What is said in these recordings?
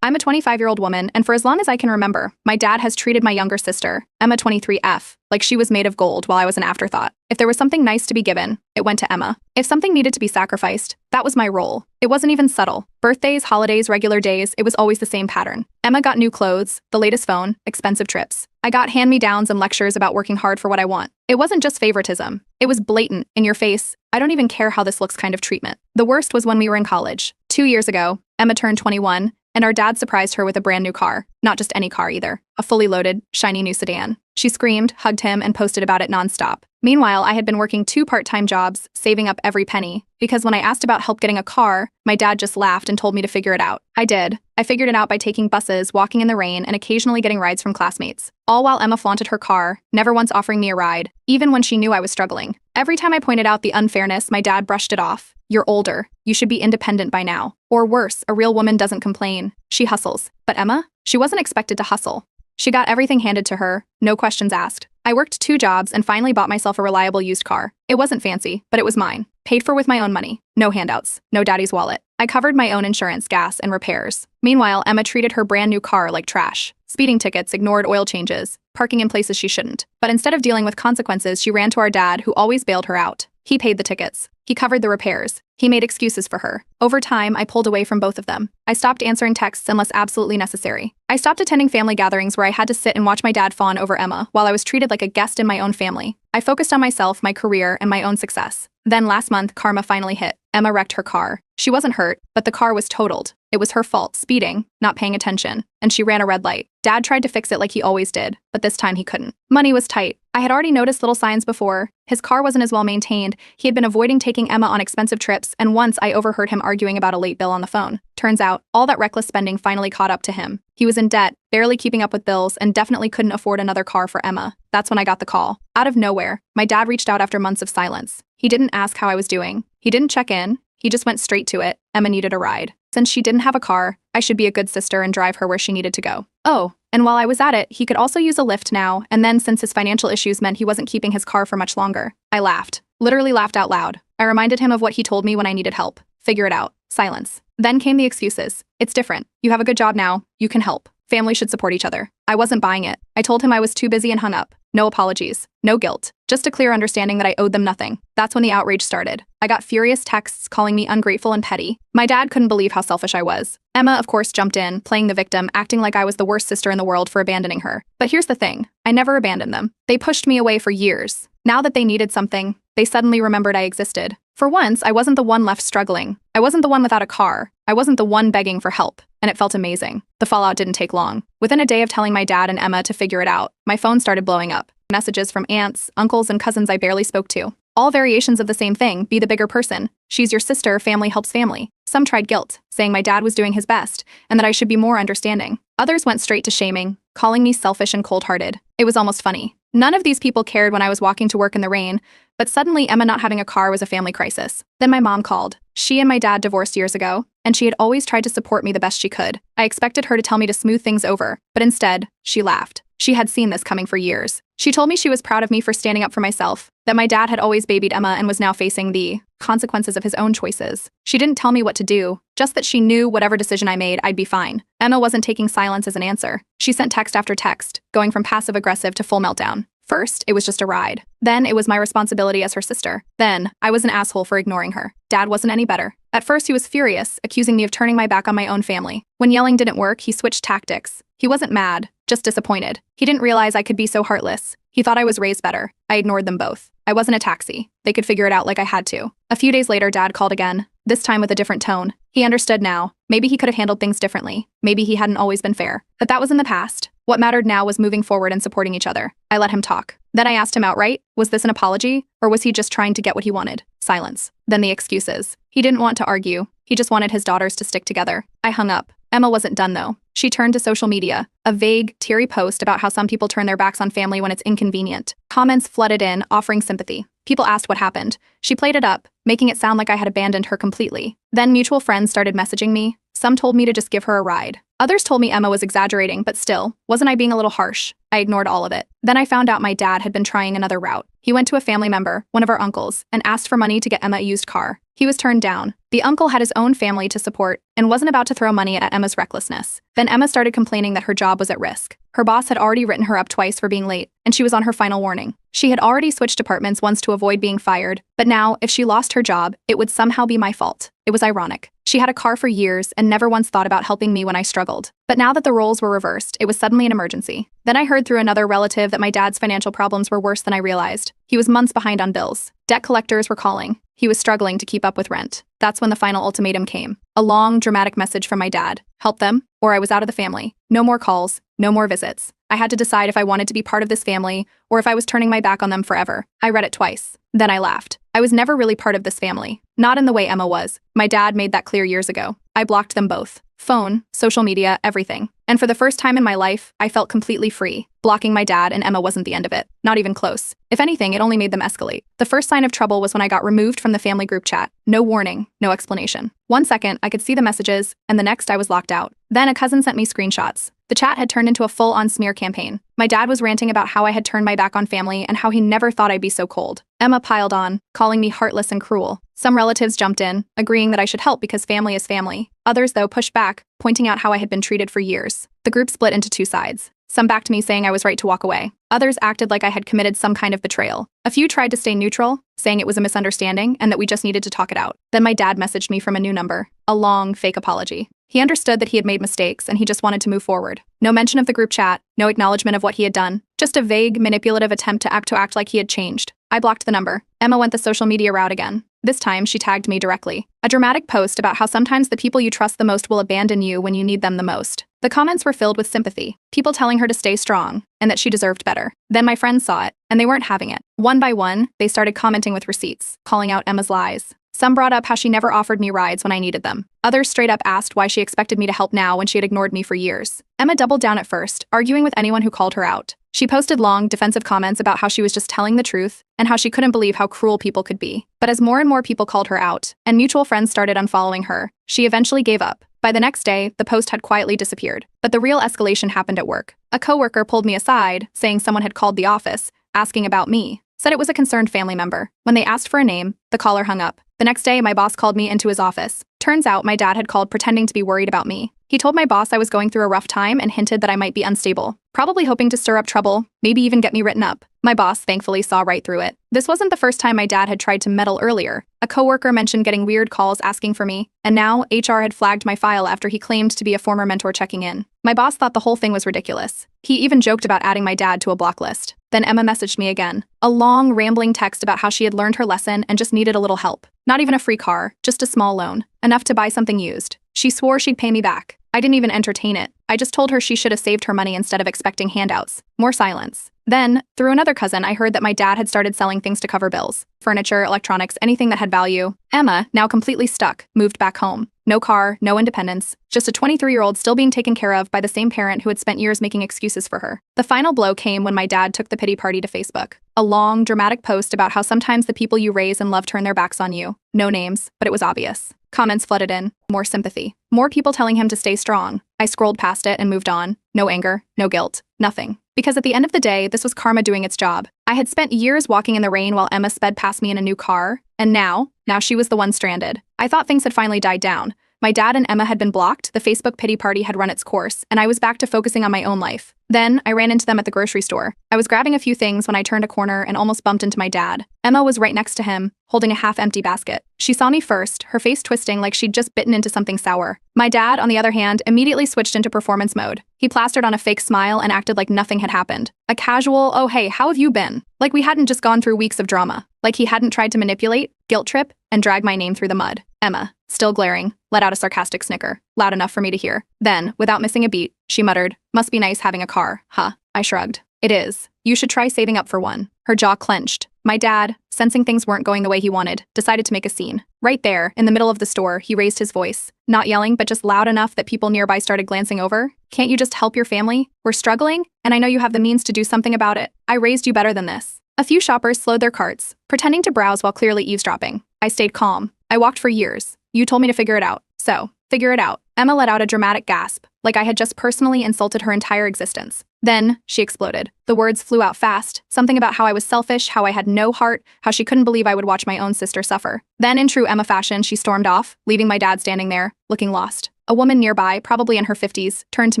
I'm a 25-year-old woman, and for as long as I can remember, my dad has treated my younger sister, Emma 23F, like she was made of gold while I was an afterthought. If there was something nice to be given, it went to Emma. If something needed to be sacrificed, that was my role. It wasn't even subtle. Birthdays, holidays, regular days, it was always the same pattern. Emma got new clothes, the latest phone, expensive trips. I got hand-me-downs and lectures about working hard for what I want. It wasn't just favoritism. It was blatant, in your face, I don't even care how this looks kind of treatment. The worst was when we were in college. 2 years ago, Emma turned 21, and our dad surprised her with a brand new car. Not just any car either. A fully loaded, shiny new sedan. She screamed, hugged him, and posted about it nonstop. Meanwhile, I had been working 2 part-time jobs, saving up every penny, because when I asked about help getting a car, my dad just laughed and told me to figure it out. I did. I figured it out by taking buses, walking in the rain, and occasionally getting rides from classmates. All while Emma flaunted her car, never once offering me a ride, even when she knew I was struggling. Every time I pointed out the unfairness, my dad brushed it off. You're older. You should be independent by now. Or worse, a real woman doesn't complain. She hustles. But Emma? She wasn't expected to hustle. She got everything handed to her, no questions asked. I worked 2 jobs and finally bought myself a reliable used car. It wasn't fancy, but it was mine. Paid for with my own money. No handouts. No daddy's wallet. I covered my own insurance, gas, and repairs. Meanwhile, Emma treated her brand new car like trash. Speeding tickets, ignored oil changes, parking in places she shouldn't. But instead of dealing with consequences, she ran to our dad, who always bailed her out. He paid the tickets. He covered the repairs. He made excuses for her. Over time, I pulled away from both of them. I stopped answering texts unless absolutely necessary. I stopped attending family gatherings where I had to sit and watch my dad fawn over Emma while I was treated like a guest in my own family. I focused on myself, my career, and my own success. Then last month, karma finally hit. Emma wrecked her car. She wasn't hurt, but the car was totaled. It was her fault, speeding, not paying attention, and she ran a red light. Dad tried to fix it like he always did, but this time he couldn't. Money was tight. I had already noticed little signs before. His car wasn't as well maintained, he had been avoiding taking Emma on expensive trips, and once I overheard him arguing about a late bill on the phone. Turns out, all that reckless spending finally caught up to him. He was in debt, barely keeping up with bills, and definitely couldn't afford another car for Emma. That's when I got the call. Out of nowhere, my dad reached out after months of silence. He didn't ask how I was doing. He didn't check in. He just went straight to it. Emma needed a ride. Since she didn't have a car, I should be a good sister and drive her where she needed to go. Oh, and while I was at it, he could also use a lift now, and then since his financial issues meant he wasn't keeping his car for much longer. I laughed. Literally laughed out loud. I reminded him of what he told me when I needed help. Figure it out. Silence. Then came the excuses. It's different. You have a good job now. You can help. Family should support each other. I wasn't buying it. I told him I was too busy and hung up. No apologies. No guilt. Just a clear understanding that I owed them nothing. That's when the outrage started. I got furious texts calling me ungrateful and petty. My dad couldn't believe how selfish I was. Emma, of course, jumped in, playing the victim, acting like I was the worst sister in the world for abandoning her. But here's the thing. I never abandoned them. They pushed me away for years. Now that they needed something, they suddenly remembered I existed. For once, I wasn't the one left struggling. I wasn't the one without a car. I wasn't the one begging for help. And it felt amazing. The fallout didn't take long. Within a day of telling my dad and Emma to figure it out, my phone started blowing up. Messages from aunts, uncles, and cousins I barely spoke to. All variations of the same thing, be the bigger person. She's your sister, family helps family. Some tried guilt, saying my dad was doing his best, and that I should be more understanding. Others went straight to shaming, calling me selfish and cold-hearted. It was almost funny. None of these people cared when I was walking to work in the rain, but suddenly Emma not having a car was a family crisis. Then my mom called. She and my dad divorced years ago, and she had always tried to support me the best she could. I expected her to tell me to smooth things over, but instead, she laughed. She had seen this coming for years. She told me she was proud of me for standing up for myself, that my dad had always babied Emma and was now facing the consequences of his own choices. She didn't tell me what to do, just that she knew whatever decision I made, I'd be fine. Emma wasn't taking silence as an answer. She sent text after text, going from passive-aggressive to full meltdown. First, it was just a ride. Then, it was my responsibility as her sister. Then, I was an asshole for ignoring her. Dad wasn't any better. At first, he was furious, accusing me of turning my back on my own family. When yelling didn't work, he switched tactics. He wasn't mad, just disappointed. He didn't realize I could be so heartless. He thought I was raised better. I ignored them both. I wasn't a taxi. They could figure it out like I had to. A few days later, Dad called again, this time with a different tone. He understood now. Maybe he could have handled things differently. Maybe he hadn't always been fair. But that was in the past. What mattered now was moving forward and supporting each other. I let him talk. Then I asked him outright, was this an apology, or was he just trying to get what he wanted? Silence. Then the excuses. He didn't want to argue. He just wanted his daughters to stick together. I hung up. Emma wasn't done though. She turned to social media. A vague, teary post about how some people turn their backs on family when it's inconvenient. Comments flooded in, offering sympathy. People asked what happened. She played it up, making it sound like I had abandoned her completely. Then mutual friends started messaging me. Some told me to just give her a ride. Others told me Emma was exaggerating, but still, wasn't I being a little harsh? I ignored all of it. Then I found out my dad had been trying another route. He went to a family member, one of our uncles, and asked for money to get Emma a used car. He was turned down. The uncle had his own family to support and wasn't about to throw money at Emma's recklessness. Then Emma started complaining that her job was at risk. Her boss had already written her up twice for being late, and she was on her final warning. She had already switched departments once to avoid being fired, but now, if she lost her job, it would somehow be my fault. It was ironic. She had a car for years and never once thought about helping me when I struggled. But now that the roles were reversed, it was suddenly an emergency. Then I heard through another relative that my dad's financial problems were worse than I realized. He was months behind on bills. Debt collectors were calling. He was struggling to keep up with rent. That's when the final ultimatum came. A long, dramatic message from my dad. Help them, or I was out of the family. No more calls, no more visits. I had to decide if I wanted to be part of this family or if I was turning my back on them forever. I read it twice. Then I laughed. I was never really part of this family. Not in the way Emma was. My dad made that clear years ago. I blocked them both. Phone, social media, everything. And for the first time in my life, I felt completely free. Blocking my dad and Emma wasn't the end of it. Not even close. If anything, it only made them escalate. The first sign of trouble was when I got removed from the family group chat. No warning, no explanation. 1 second, I could see the messages, and the next I was locked out. Then a cousin sent me screenshots. The chat had turned into a full-on smear campaign. My dad was ranting about how I had turned my back on family and how he never thought I'd be so cold. Emma piled on, calling me heartless and cruel. Some relatives jumped in, agreeing that I should help because family is family. Others, though, pushed back, pointing out how I had been treated for years. The group split into two sides. Some backed me, saying I was right to walk away. Others acted like I had committed some kind of betrayal. A few tried to stay neutral, saying it was a misunderstanding and that we just needed to talk it out. Then my dad messaged me from a new number. A long, fake apology. He understood that he had made mistakes and he just wanted to move forward. No mention of the group chat, no acknowledgement of what he had done, just a vague, manipulative attempt to act like he had changed. I blocked the number. Emma went the social media route again. This time, she tagged me directly. A dramatic post about how sometimes the people you trust the most will abandon you when you need them the most. The comments were filled with sympathy, people telling her to stay strong, and that she deserved better. Then my friends saw it, and they weren't having it. One by one, they started commenting with receipts, calling out Emma's lies. Some brought up how she never offered me rides when I needed them. Others straight up asked why she expected me to help now when she had ignored me for years. Emma doubled down at first, arguing with anyone who called her out. She posted long, defensive comments about how she was just telling the truth and how she couldn't believe how cruel people could be. But as more and more people called her out, and mutual friends started unfollowing her, she eventually gave up. By the next day, the post had quietly disappeared. But the real escalation happened at work. A coworker pulled me aside, saying someone had called the office, asking about me. Said it was a concerned family member. When they asked for a name, the caller hung up. The next day, my boss called me into his office. Turns out my dad had called pretending to be worried about me. He told my boss I was going through a rough time and hinted that I might be unstable, probably hoping to stir up trouble, maybe even get me written up. My boss thankfully saw right through it. This wasn't the first time my dad had tried to meddle earlier. A coworker mentioned getting weird calls asking for me, and now HR had flagged my file after he claimed to be a former mentor checking in. My boss thought the whole thing was ridiculous. He even joked about adding my dad to a block list. Then Emma messaged me again. A long, rambling text about how she had learned her lesson and just needed a little help. Not even a free car, just a small loan. Enough to buy something used. She swore she'd pay me back. I didn't even entertain it. I just told her she should have saved her money instead of expecting handouts. More silence. Then, through another cousin, I heard that my dad had started selling things to cover bills. Furniture, electronics, anything that had value. Emma, now completely stuck, moved back home. No car, no independence, just a 23-year-old still being taken care of by the same parent who had spent years making excuses for her. The final blow came when my dad took the pity party to Facebook. A long, dramatic post about how sometimes the people you raise and love turn their backs on you. No names, but it was obvious. Comments flooded in. More sympathy. More people telling him to stay strong. I scrolled past it and moved on. No anger, no guilt, nothing. Because at the end of the day, this was karma doing its job. I had spent years walking in the rain while Emma sped past me in a new car, and now she was the one stranded. I thought things had finally died down. My dad and Emma had been blocked, the Facebook pity party had run its course, and I was back to focusing on my own life. Then, I ran into them at the grocery store. I was grabbing a few things when I turned a corner and almost bumped into my dad. Emma was right next to him, holding a half-empty basket. She saw me first, her face twisting like she'd just bitten into something sour. My dad, on the other hand, immediately switched into performance mode. He plastered on a fake smile and acted like nothing had happened. A casual, "Oh hey, how have you been?" Like we hadn't just gone through weeks of drama. Like he hadn't tried to manipulate, guilt trip, and drag my name through the mud. Emma, still glaring, let out a sarcastic snicker, loud enough for me to hear. Then, without missing a beat, she muttered, "Must be nice having a car, huh?" I shrugged. "It is. You should try saving up for one." Her jaw clenched. My dad, sensing things weren't going the way he wanted, decided to make a scene. Right there, in the middle of the store, he raised his voice. Not yelling, but just loud enough that people nearby started glancing over. "Can't you just help your family? We're struggling, and I know you have the means to do something about it. I raised you better than this." A few shoppers slowed their carts, pretending to browse while clearly eavesdropping. I stayed calm. I walked for years. You told me to figure it out. So, figure it out. Emma let out a dramatic gasp, like I had just personally insulted her entire existence. Then, she exploded. The words flew out fast, something about how I was selfish, how I had no heart, how she couldn't believe I would watch my own sister suffer. Then, in true Emma fashion, she stormed off, leaving my dad standing there, looking lost. A woman nearby, probably in her 50s, turned to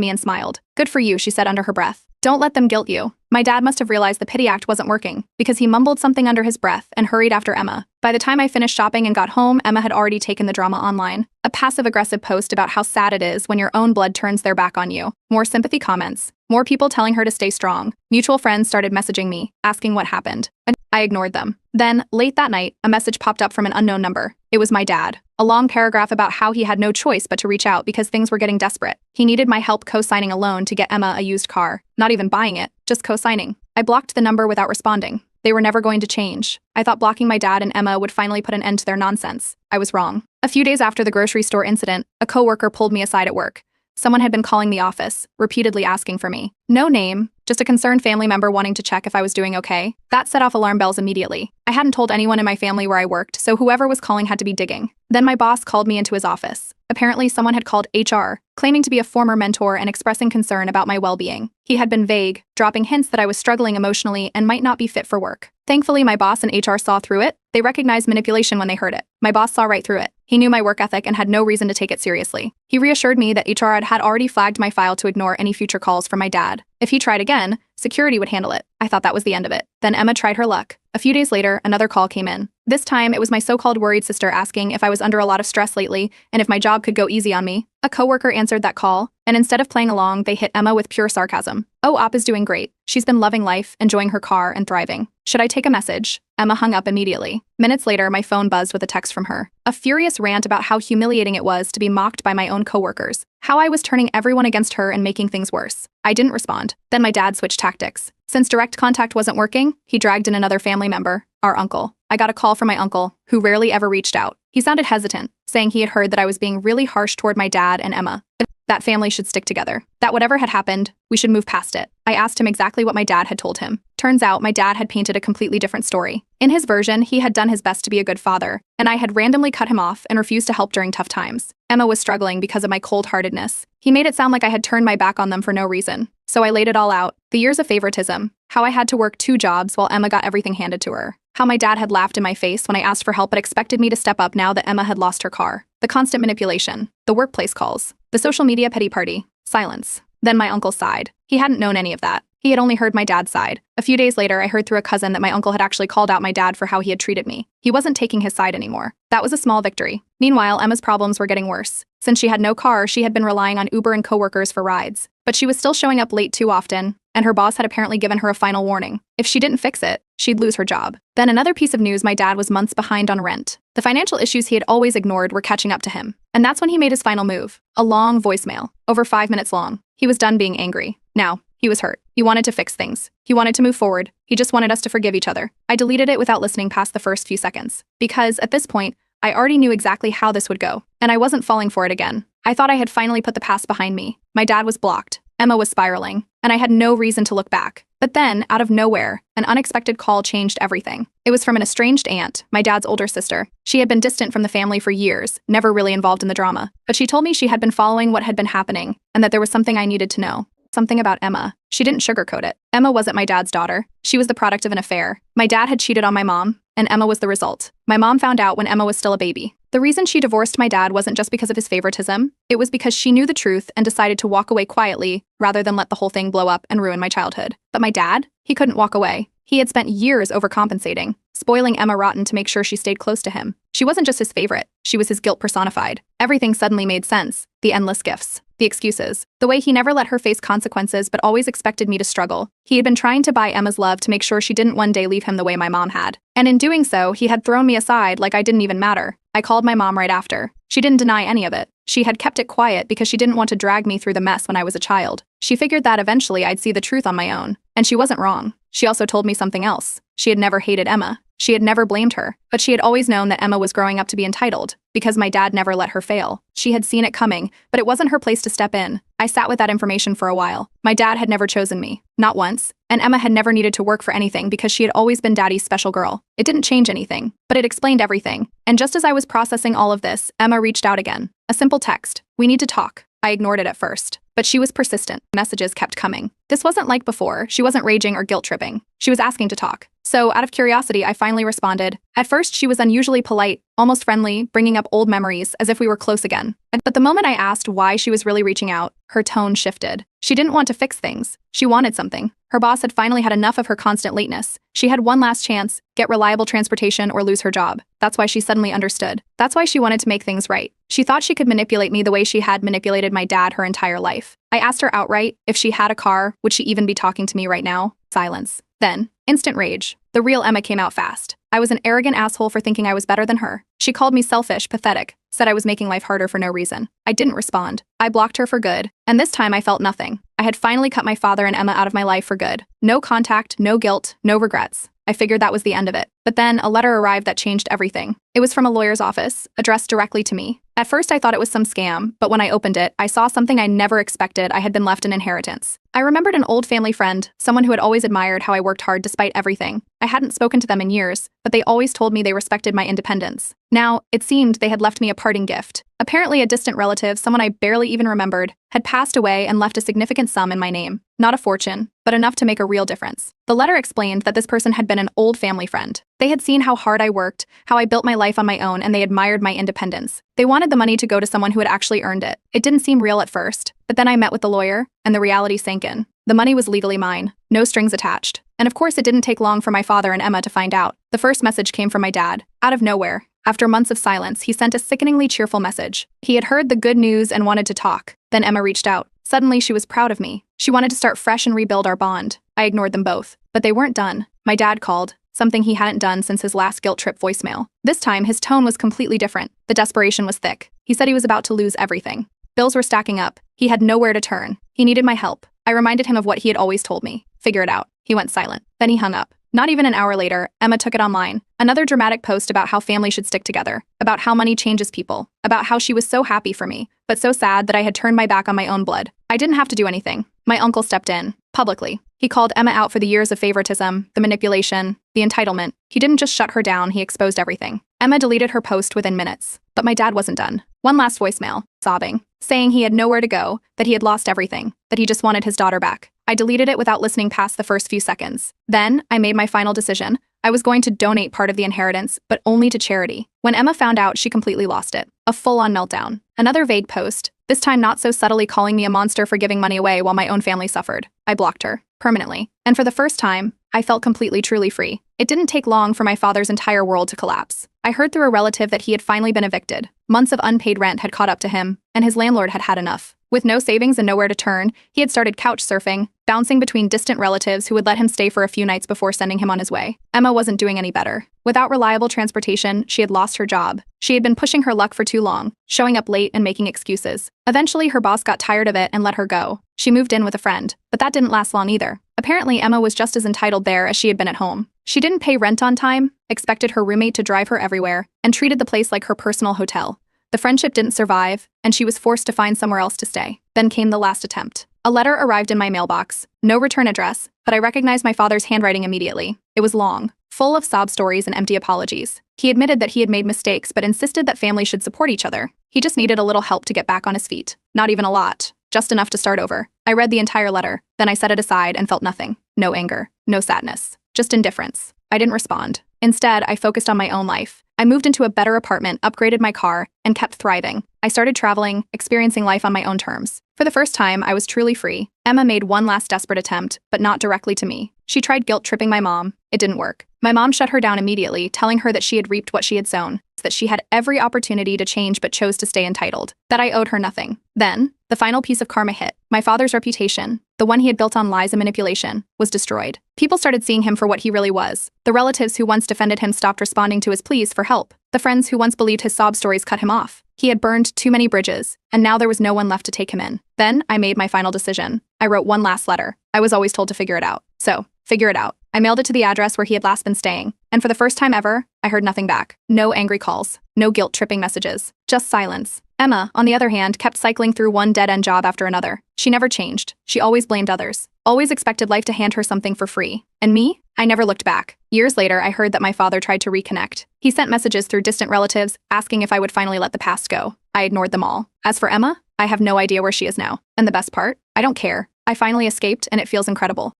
me and smiled. "Good for you," she said under her breath. "Don't let them guilt you." My dad must have realized the pity act wasn't working, because he mumbled something under his breath and hurried after Emma. By the time I finished shopping and got home, Emma had already taken the drama online. A passive-aggressive post about how sad it is when your own blood turns their back on you. More sympathy comments. More people telling her to stay strong. Mutual friends started messaging me, asking what happened. I ignored them. Then, late that night, a message popped up from an unknown number. It was my dad. A long paragraph about how he had no choice but to reach out because things were getting desperate. He needed my help co-signing a loan to get Emma a used car. Not even buying it, just co-signing. I blocked the number without responding. They were never going to change. I thought blocking my dad and Emma would finally put an end to their nonsense. I was wrong. A few days after the grocery store incident, a coworker pulled me aside at work. Someone had been calling the office, repeatedly asking for me. No name, just a concerned family member wanting to check if I was doing okay. That set off alarm bells immediately. I hadn't told anyone in my family where I worked, so whoever was calling had to be digging. Then my boss called me into his office. Apparently, someone had called HR, claiming to be a former mentor and expressing concern about my well-being. He had been vague, dropping hints that I was struggling emotionally and might not be fit for work. Thankfully, my boss and HR saw through it. They recognized manipulation when they heard it. My boss saw right through it. He knew my work ethic and had no reason to take it seriously. He reassured me that HR had already flagged my file to ignore any future calls from my dad. If he tried again, security would handle it. I thought that was the end of it. Then Emma tried her luck. A few days later, another call came in. This time, it was my so-called worried sister asking if I was under a lot of stress lately and if my job could go easy on me. A coworker answered that call, and instead of playing along, they hit Emma with pure sarcasm. "Oh, Op is doing great. She's been loving life, enjoying her car, and thriving. Should I take a message?" Emma hung up immediately. Minutes later, my phone buzzed with a text from her. A furious rant about how humiliating it was to be mocked by my own coworkers. How I was turning everyone against her and making things worse. I didn't respond. Then my dad switched tactics. Since direct contact wasn't working, he dragged in another family member, our uncle. I got a call from my uncle, who rarely ever reached out. He sounded hesitant, saying he had heard that I was being really harsh toward my dad and Emma. That family should stick together. That whatever had happened, we should move past it. I asked him exactly what my dad had told him. Turns out my dad had painted a completely different story. In his version, he had done his best to be a good father, and I had randomly cut him off and refused to help during tough times. Emma was struggling because of my cold-heartedness. He made it sound like I had turned my back on them for no reason. So I laid it all out. The years of favoritism. How I had to work 2 jobs while Emma got everything handed to her. How my dad had laughed in my face when I asked for help but expected me to step up now that Emma had lost her car. The constant manipulation. The workplace calls. The social media pity party. Silence. Then my uncle sighed. He hadn't known any of that. He had only heard my dad's side. A few days later, I heard through a cousin that my uncle had actually called out my dad for how he had treated me. He wasn't taking his side anymore. That was a small victory. Meanwhile, Emma's problems were getting worse. Since she had no car, she had been relying on Uber and coworkers for rides. But she was still showing up late too often, and her boss had apparently given her a final warning. If she didn't fix it, she'd lose her job. Then another piece of news: my dad was months behind on rent. The financial issues he had always ignored were catching up to him. And that's when he made his final move. A long voicemail. Over 5 minutes long. He was done being angry. Now, he was hurt. He wanted to fix things. He wanted to move forward. He just wanted us to forgive each other. I deleted it without listening past the first few seconds. Because, at this point, I already knew exactly how this would go. And I wasn't falling for it again. I thought I had finally put the past behind me. My dad was blocked. Emma was spiraling. And I had no reason to look back. But then, out of nowhere, an unexpected call changed everything. It was from an estranged aunt, my dad's older sister. She had been distant from the family for years, never really involved in the drama. But she told me she had been following what had been happening, and that there was something I needed to know. Something about Emma. She didn't sugarcoat it. Emma wasn't my dad's daughter. She was the product of an affair. My dad had cheated on my mom, and Emma was the result. My mom found out when Emma was still a baby. The reason she divorced my dad wasn't just because of his favoritism. It was because she knew the truth and decided to walk away quietly rather than let the whole thing blow up and ruin my childhood. But my dad? He couldn't walk away. He had spent years overcompensating, spoiling Emma rotten to make sure she stayed close to him. She wasn't just his favorite. She was his guilt personified. Everything suddenly made sense. The endless gifts. The excuses. The way he never let her face consequences but always expected me to struggle. He had been trying to buy Emma's love to make sure she didn't one day leave him the way my mom had. And in doing so, he had thrown me aside like I didn't even matter. I called my mom right after. She didn't deny any of it. She had kept it quiet because she didn't want to drag me through the mess when I was a child. She figured that eventually I'd see the truth on my own. And she wasn't wrong. She also told me something else. She had never hated Emma. She had never blamed her. But she had always known that Emma was growing up to be entitled, because my dad never let her fail. She had seen it coming, but it wasn't her place to step in. I sat with that information for a while. My dad had never chosen me. Not once. And Emma had never needed to work for anything because she had always been daddy's special girl. It didn't change anything, but it explained everything. And just as I was processing all of this, Emma reached out again. A simple text. "We need to talk." I ignored it at first. but she was persistent. Messages kept coming. This wasn't like before. She wasn't raging or guilt-tripping. She was asking to talk. So, out of curiosity, I finally responded. At first, she was unusually polite, almost friendly, bringing up old memories as if we were close again. But the moment I asked why she was really reaching out, her tone shifted. She didn't want to fix things. She wanted something. Her boss had finally had enough of her constant lateness. She had one last chance, get reliable transportation or lose her job. That's why she suddenly understood. That's why she wanted to make things right. She thought she could manipulate me the way she had manipulated my dad her entire life. I asked her outright, if she had a car, would she even be talking to me right now? Silence. Then, instant rage. The real Emma came out fast. I was an arrogant asshole for thinking I was better than her. She called me selfish, pathetic, said I was making life harder for no reason. I didn't respond. I blocked her for good, and this time I felt nothing. I had finally cut my father and Emma out of my life for good. No contact, no guilt, no regrets. I figured that was the end of it. But then a letter arrived that changed everything. It was from a lawyer's office, addressed directly to me. At first I thought it was some scam, but when I opened it, I saw something I never expected. I had been left an inheritance. I remembered an old family friend, someone who had always admired how I worked hard despite everything. I hadn't spoken to them in years, but they always told me they respected my independence. Now, it seemed they had left me a parting gift. Apparently a distant relative, someone I barely even remembered, had passed away and left a significant sum in my name. Not a fortune, but enough to make a real difference. The letter explained that this person had been an old family friend. They had seen how hard I worked, how I built my life on my own, and they admired my independence. They wanted the money to go to someone who had actually earned it. It didn't seem real at first, but then I met with the lawyer, and the reality sank in. The money was legally mine, no strings attached. And of course it didn't take long for my father and Emma to find out. The first message came from my dad. Out of nowhere, after months of silence, he sent a sickeningly cheerful message. He had heard the good news and wanted to talk. Then Emma reached out. Suddenly she was proud of me. She wanted to start fresh and rebuild our bond. I ignored them both. But they weren't done. My dad called, something he hadn't done since his last guilt trip voicemail. This time, his tone was completely different. The desperation was thick. He said he was about to lose everything. Bills were stacking up. He had nowhere to turn. He needed my help. I reminded him of what he had always told me. Figure it out. He went silent. Then he hung up. Not even an hour later, Emma took it online. Another dramatic post about how family should stick together, about how money changes people, about how she was so happy for me, but so sad that I had turned my back on my own blood. I didn't have to do anything. My uncle stepped in, publicly. He called Emma out for the years of favoritism, the manipulation, the entitlement. He didn't just shut her down, he exposed everything. Emma deleted her post within minutes. But my dad wasn't done. One last voicemail, sobbing, saying he had nowhere to go, that he had lost everything, that he just wanted his daughter back. I deleted it without listening past the first few seconds. Then, I made my final decision. I was going to donate part of the inheritance, but only to charity. When Emma found out, she completely lost it. A full-on meltdown. Another vague post, this time not so subtly calling me a monster for giving money away while my own family suffered. I blocked her, permanently. And for the first time, I felt completely, truly free. It didn't take long for my father's entire world to collapse. I heard through a relative that he had finally been evicted. Months of unpaid rent had caught up to him, and his landlord had had enough. With no savings and nowhere to turn, he had started couch surfing, bouncing between distant relatives who would let him stay for a few nights before sending him on his way. Emma wasn't doing any better. Without reliable transportation, she had lost her job. She had been pushing her luck for too long, showing up late and making excuses. Eventually, her boss got tired of it and let her go. She moved in with a friend, but that didn't last long either. Apparently, Emma was just as entitled there as she had been at home. She didn't pay rent on time, expected her roommate to drive her everywhere, and treated the place like her personal hotel. The friendship didn't survive, and she was forced to find somewhere else to stay. Then came the last attempt. A letter arrived in my mailbox. No return address, but I recognized my father's handwriting immediately. It was long, full of sob stories and empty apologies. He admitted that he had made mistakes but insisted that families should support each other. He just needed a little help to get back on his feet. Not even a lot, just enough to start over. I read the entire letter, then I set it aside and felt nothing. No anger, no sadness, just indifference. I didn't respond. Instead, I focused on my own life. I moved into a better apartment, upgraded my car, and kept thriving. I started traveling, experiencing life on my own terms. For the first time, I was truly free. Emma made one last desperate attempt, but not directly to me. She tried guilt-tripping my mom. It didn't work. My mom shut her down immediately, telling her that she had reaped what she had sown, that she had every opportunity to change but chose to stay entitled, that I owed her nothing. Then, the final piece of karma hit. My father's reputation, the one he had built on lies and manipulation, was destroyed. People started seeing him for what he really was. The relatives who once defended him stopped responding to his pleas for help. The friends who once believed his sob stories cut him off. He had burned too many bridges, and now there was no one left to take him in. Then, I made my final decision. I wrote one last letter. I was always told to figure it out. So, figure it out. I mailed it to the address where he had last been staying, and for the first time ever, I heard nothing back. No angry calls, no guilt-tripping messages, just silence. Emma, on the other hand, kept cycling through one dead-end job after another. She never changed. She always blamed others, always expected life to hand her something for free. And me? I never looked back. Years later, I heard that my father tried to reconnect. He sent messages through distant relatives, asking if I would finally let the past go. I ignored them all. As for Emma, I have no idea where she is now. And the best part? I don't care. I finally escaped, and it feels incredible.